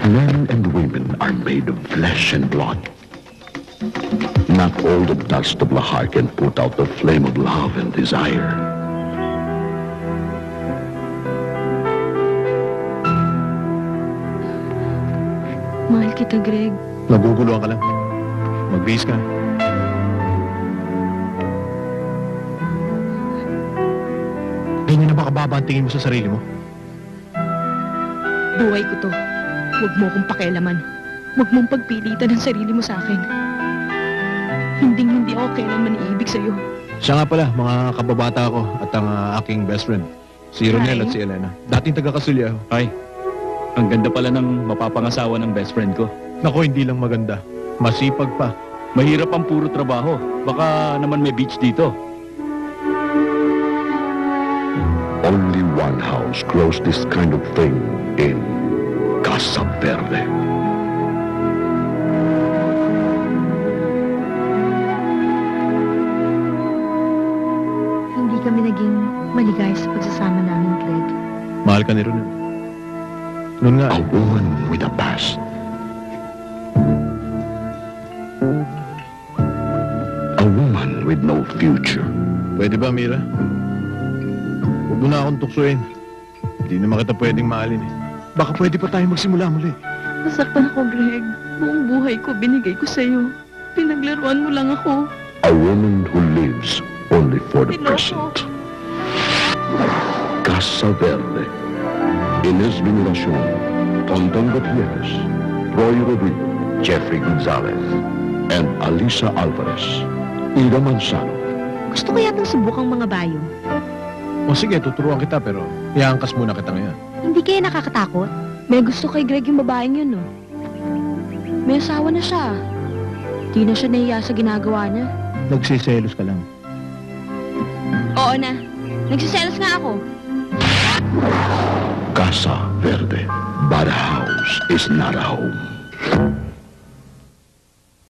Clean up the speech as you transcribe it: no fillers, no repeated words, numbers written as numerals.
Men and women are made of flesh and blood. Not all the dust of the heart can put out the flame of love and desire. Mahal kita, Greg. Naguguluhan ka lang. Magbihis ka. Ganyan na ba kababa ang tingin mo sa sarili mo? Buhay ko to. Huwag mo akong pakialaman. Huwag mong pagpilitan ang sarili mo sa akin. Hindi ako kailanman iibig sa'yo. Siya nga pala, mga kababata ko at ang aking best friend. Si Ronel at si Elena. Dating taga-Kasulya. Ay, ang ganda pala ng mapapangasawa ng best friend ko. Nako, hindi lang maganda. Masipag pa. Mahirap ang puro trabaho. Baka naman may beach dito. Only one house grows this kind of thing in Casa Verde. Hindi kami naging maligaya sa pagsasama namin, Greg. Mahal ka ni Ronel. Noon nga. A woman with a past. A woman with no future. Pwede ba, Mira? Huwag mo na akong tuksuin. Hindi naman kita pwedeng mahalin eh. Baka pwede pa tayo magsimula muli. Nasaktan ako, Greg. Buong buhay ko binigay ko sa'yo. Pinaglaruan mo lang ako. A woman who lives only for the present. Casa Verde. Inés Veneracion, Tonton Gutierrez, Roy Rodrigo, Jeffrey Gonzalez, and Alisa Alvarez. Ida Manzano. Gusto ko yatang subukang mga bayo. O sige, tuturuan kita pero iangkas muna kita ngayon. Hindi kaya nakakatakot? May gusto kay Greg yung babaeng yun, no? May asawa na siya. Di na siya nahiya sa ginagawa niya. Nagsiselos ka lang. Oo na. Nagsiselos nga ako. Casa Verde. But a house is not a home.